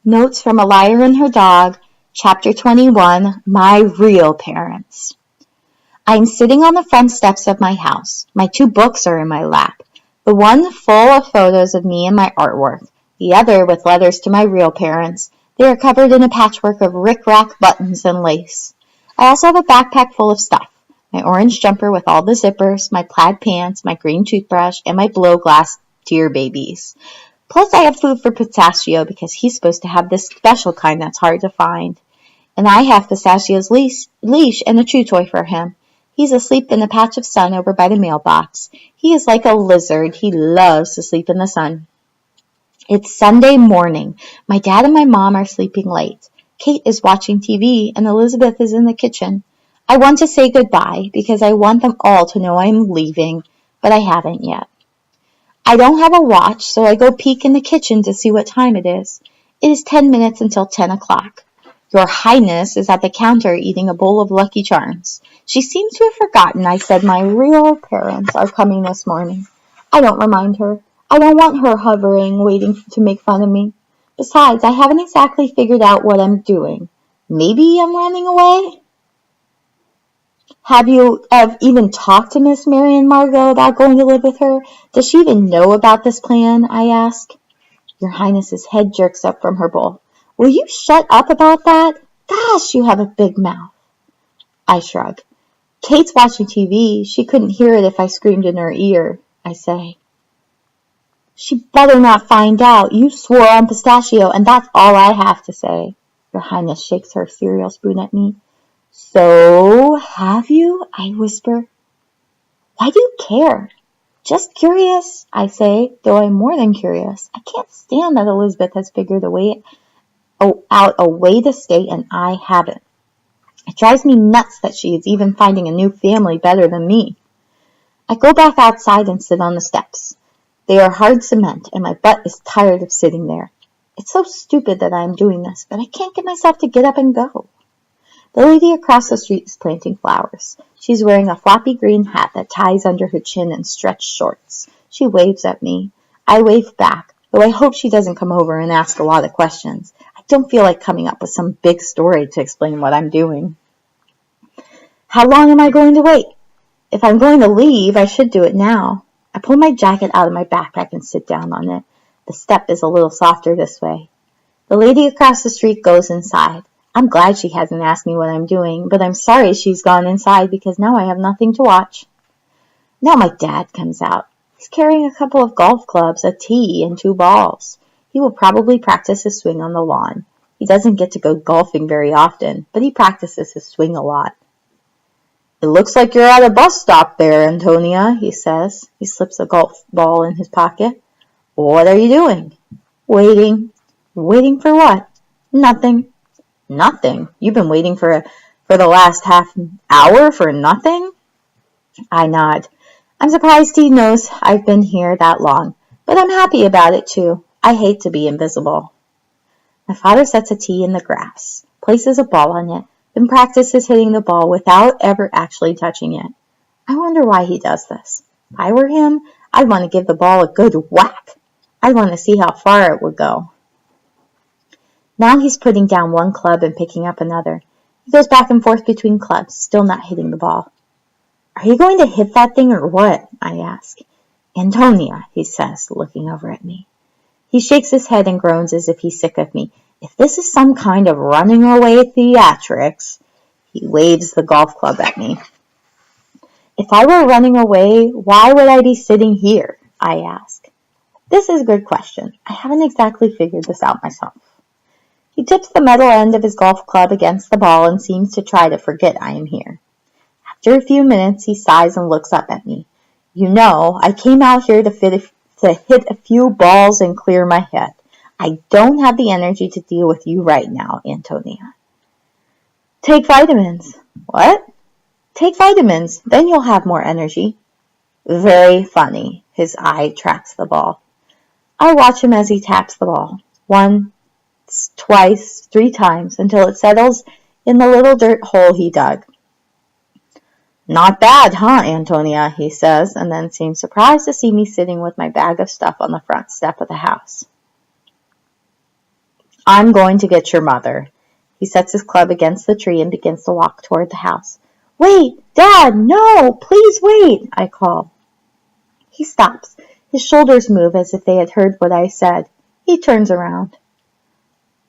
Notes from A Liar and Her Dog, Chapter 21, My Real Parents. I am sitting on the front steps of my house. My 2 books are in my lap. The one full of photos of me and my artwork. The other with letters to my real parents. They are covered in a patchwork of rick-rack buttons and lace. I also have a backpack full of stuff. My orange jumper with all the zippers, my plaid pants, my green toothbrush, and my blow glass deer babies. Plus, I have food for Pistachio because he's supposed to have this special kind that's hard to find. And I have Pistachio's leash and a chew toy for him. He's asleep in a patch of sun over by the mailbox. He is like a lizard. He loves to sleep in the sun. It's Sunday morning. My dad and my mom are sleeping late. Kate is watching TV and Elizabeth is in the kitchen. I want to say goodbye because I want them all to know I'm leaving, but I haven't yet. I don't have a watch, so I go peek in the kitchen to see what time it is. It is 10 minutes until 10 o'clock. Your Highness is at the counter eating a bowl of Lucky Charms. She seems to have forgotten I said my real parents are coming this morning. I don't remind her. I don't want her hovering, waiting to make fun of me. Besides, I haven't exactly figured out what I'm doing. Maybe I'm running away? Have you even talked to Miss Marian Margot about going to live with her? Does she even know about this plan? I ask. Your Highness's head jerks up from her bowl. Will you shut up about that? Gosh, you have a big mouth. I shrug. Kate's watching TV. She couldn't hear it if I screamed in her ear, I say. She better not find out. You swore on Pistachio, and that's all I have to say. Your Highness shakes her cereal spoon at me. So, have you? I whisper. Why do you care? Just curious, I say, though I'm more than curious. I can't stand that Elizabeth has figured out a way to stay and I haven't. It drives me nuts that she is even finding a new family better than me. I go back outside and sit on the steps. They are hard cement and my butt is tired of sitting there. It's so stupid that I am doing this, but I can't get myself to get up and go. The lady across the street is planting flowers. She's wearing a floppy green hat that ties under her chin and stretched shorts. She waves at me. I wave back, though I hope she doesn't come over and ask a lot of questions. I don't feel like coming up with some big story to explain what I'm doing. How long am I going to wait? If I'm going to leave, I should do it now. I pull my jacket out of my backpack and sit down on it. The step is a little softer this way. The lady across the street goes inside. I'm glad she hasn't asked me what I'm doing, but I'm sorry she's gone inside because now I have nothing to watch. Now my dad comes out. He's carrying a couple of golf clubs, a tee, and 2 balls. He will probably practice his swing on the lawn. He doesn't get to go golfing very often, but he practices his swing a lot. It looks like you're at a bus stop there, Antonia, he says. He slips a golf ball in his pocket. What are you doing? Waiting. Waiting for what? Nothing. Nothing? You've been waiting for the last half hour for nothing? I nod. I'm surprised he knows I've been here that long, but I'm happy about it too. I hate to be invisible. My father sets a tee in the grass, places a ball on it, then practices hitting the ball without ever actually touching it. I wonder why he does this. If I were him, I'd want to give the ball a good whack. I'd want to see how far it would go. Now he's putting down one club and picking up another. He goes back and forth between clubs, still not hitting the ball. Are you going to hit that thing or what? I ask. Antonia, he says, looking over at me. He shakes his head and groans as if he's sick of me. If this is some kind of running away theatrics, he waves the golf club at me. If I were running away, why would I be sitting here? I ask. This is a good question. I haven't exactly figured this out myself. He tips the metal end of his golf club against the ball and seems to try to forget I am here. After a few minutes, he sighs and looks up at me. You know, I came out here to hit a few balls and clear my head. I don't have the energy to deal with you right now, Antonia. Take vitamins. What? Take vitamins, then you'll have more energy. Very funny. His eye tracks the ball. I watch him as he taps the ball. 1, twice, 3 times, until it settles in the little dirt hole he dug. Not bad, huh, Antonia, he says, and then seems surprised to see me sitting with my bag of stuff on the front step of the house. I'm going to get your mother. He sets his club against the tree and begins to walk toward the house. Wait, Dad, no, please wait, I call. He stops. His shoulders move as if they had heard what I said. He turns around.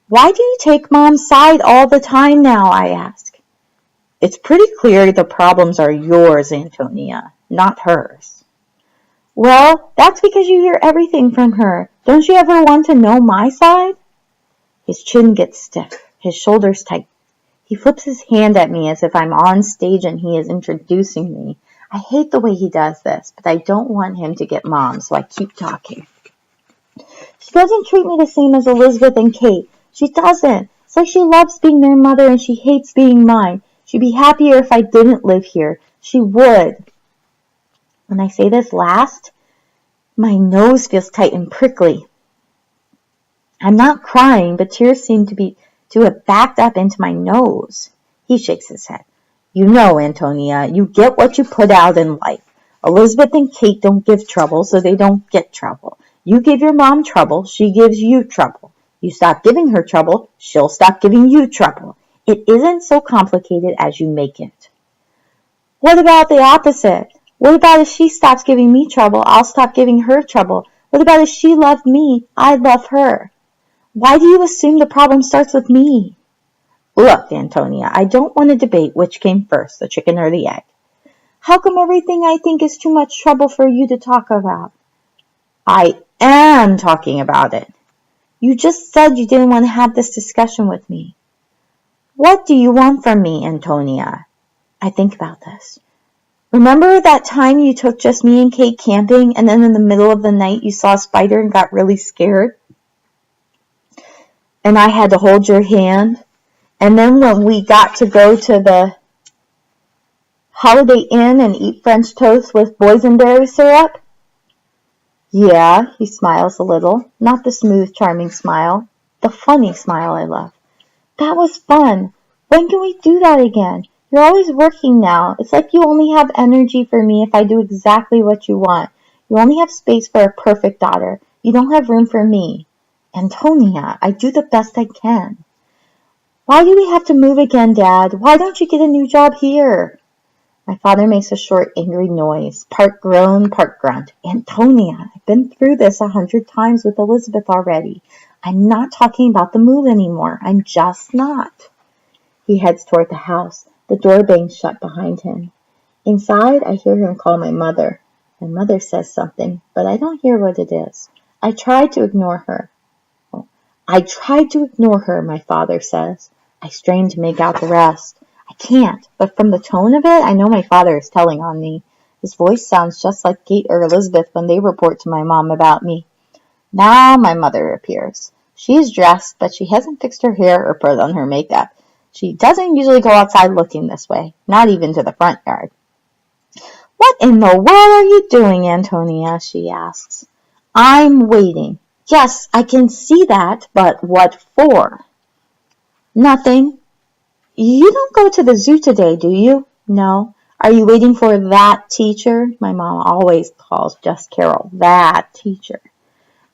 Why do you take Mom's side all the time now, I ask. It's pretty clear the problems are yours, Antonia, not hers. Well, that's because you hear everything from her. Don't you ever want to know my side? His chin gets stiff, his shoulders tight. He flips his hand at me as if I'm on stage and he is introducing me. I hate the way he does this, but I don't want him to get Mom, so I keep talking. She doesn't treat me the same as Elizabeth and Kate. She doesn't. It's like she loves being their mother and she hates being mine. She'd be happier if I didn't live here. She would. When I say this last, my nose feels tight and prickly. I'm not crying, but tears seem to have backed up into my nose. He shakes his head. You know, Antonia, you get what you put out in life. Elizabeth and Kate don't give trouble, so they don't get trouble. You give your mom trouble, she gives you trouble. You stop giving her trouble, she'll stop giving you trouble. It isn't so complicated as you make it. What about the opposite? What about if she stops giving me trouble, I'll stop giving her trouble? What about if she loved me, I'd love her? Why do you assume the problem starts with me? Look, Antonia, I don't want to debate which came first, the chicken or the egg. How come everything I think is too much trouble for you to talk about? I am talking about it. You just said you didn't want to have this discussion with me. What do you want from me, Antonia? I think about this. Remember that time you took just me and Kate camping, and then in the middle of the night you saw a spider and got really scared? And I had to hold your hand? And then when we got to go to the Holiday Inn and eat French toast with boysenberry syrup? Yeah, he smiles a little. Not the smooth, charming smile. The funny smile I love. That was fun. When can we do that again? You're always working now. It's like you only have energy for me if I do exactly what you want. You only have space for a perfect daughter. You don't have room for me. Antonia, I do the best I can. Why do we have to move again, Dad? Why don't you get a new job here? My father makes a short, angry noise, part groan, part grunt. Antonia, I've been through this 100 times with Elizabeth already. I'm not talking about the move anymore. I'm just not. He heads toward the house. The door bangs shut behind him. Inside, I hear him call my mother. My mother says something, but I don't hear what it is. I tried to ignore her. My father says. I strain to make out the rest. I can't, but from the tone of it, I know my father is telling on me. His voice sounds just like Kate or Elizabeth when they report to my mom about me. Now my mother appears. She's dressed, but she hasn't fixed her hair or put on her makeup. She doesn't usually go outside looking this way, not even to the front yard. What in the world are you doing, Antonia? She asks. I'm waiting. Yes, I can see that, but what for? Nothing. You don't go to the zoo today, do you? No. Are you waiting for that teacher? My mom always calls Jess Carroll that teacher.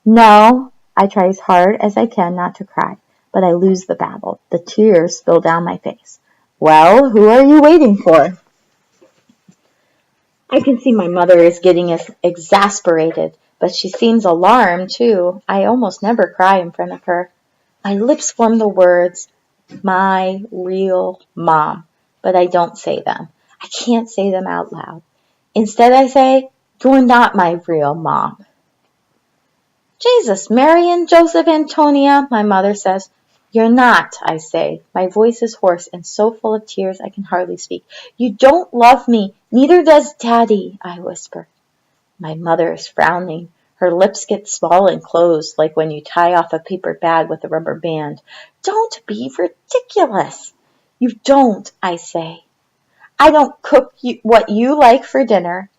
No. I try as hard as I can not to cry, but I lose the battle. The tears spill down my face. Well, who are you waiting for? I can see my mother is getting exasperated, but she seems alarmed, too. I almost never cry in front of her. My lips form the words, my real mom, but I don't say them. I can't say them out loud. Instead, I say, you're not my real mom. Jesus, Mary and Joseph, Antonia, my mother says. You're not, I say. My voice is hoarse and so full of tears I can hardly speak. You don't love me. Neither does Daddy, I whisper. My mother is frowning. Her lips get small and closed, like when you tie off a paper bag with a rubber band. Don't be ridiculous. You don't, I say. I don't cook what you like for dinner.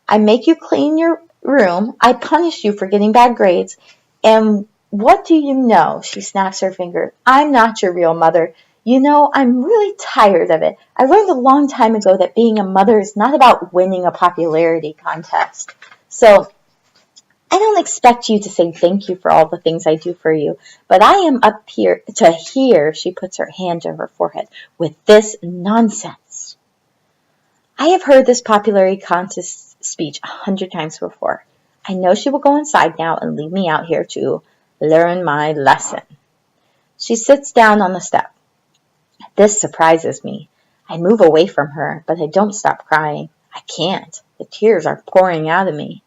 I make you clean your room. I punish you for getting bad grades. And what do you know? She snaps her finger. I'm not your real mother. You know, I'm really tired of it. I learned a long time ago that being a mother is not about winning a popularity contest. So I don't expect you to say thank you for all the things I do for you, but I am up here to hear, she puts her hand to her forehead, with this nonsense. I have heard this popularity contest speech 100 times before. I know she will go inside now and leave me out here to learn my lesson. She sits down on the step. This surprises me. I move away from her, but I don't stop crying. I can't. The tears are pouring out of me.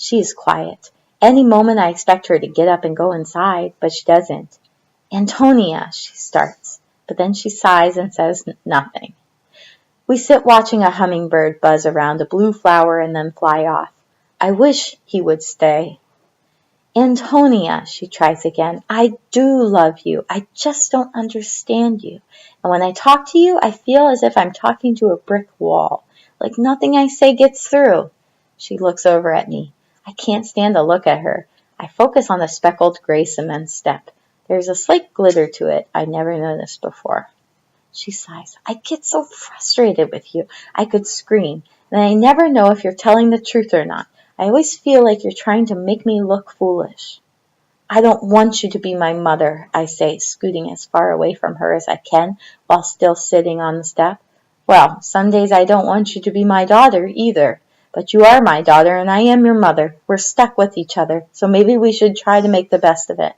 She is quiet. Any moment I expect her to get up and go inside, but she doesn't. Antonia, she starts, but then she sighs and says nothing. We sit watching a hummingbird buzz around a blue flower and then fly off. I wish he would stay. Antonia, she tries again, I do love you. I just don't understand you. And when I talk to you, I feel as if I'm talking to a brick wall, like nothing I say gets through. She looks over at me. I can't stand to look at her. I focus on the speckled gray cement step. There's a slight glitter to it I never noticed before. She sighs. I get so frustrated with you. I could scream. And I never know if you're telling the truth or not. I always feel like you're trying to make me look foolish. I don't want you to be my mother, I say, scooting as far away from her as I can while still sitting on the step. Well, some days I don't want you to be my daughter either. But you are my daughter and I am your mother. We're stuck with each other, so maybe we should try to make the best of it.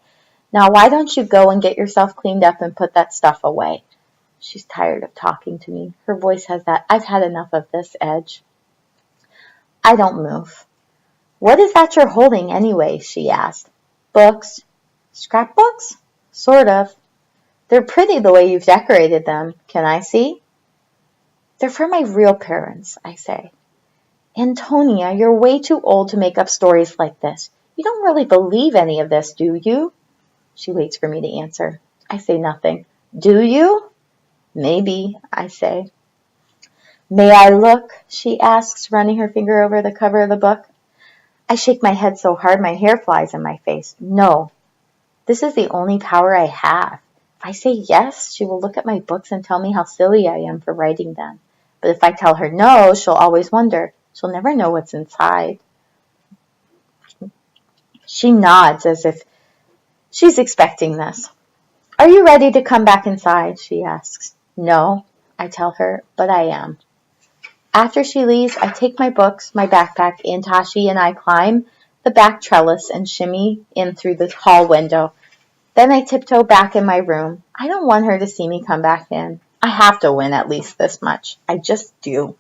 Now, why don't you go and get yourself cleaned up and put that stuff away? She's tired of talking to me. Her voice has that I've had enough of this edge. I don't move. What is that you're holding anyway? She asked. Books. Scrapbooks? Sort of. They're pretty the way you've decorated them. Can I see? They're for my real parents, I say. Antonia, you're way too old to make up stories like this. You don't really believe any of this, do you? She waits for me to answer. I say nothing. Do you? Maybe, I say. May I look? She asks, running her finger over the cover of the book. I shake my head so hard my hair flies in my face. No. This is the only power I have. If I say yes, she will look at my books and tell me how silly I am for writing them. But if I tell her no, she'll always wonder. She'll never know what's inside. She nods as if she's expecting this. Are you ready to come back inside? She asks. No, I tell her, but I am. After she leaves, I take my books, my backpack, and Tashi and I climb the back trellis and shimmy in through the hall window. Then I tiptoe back in my room. I don't want her to see me come back in. I have to win at least this much. I just do.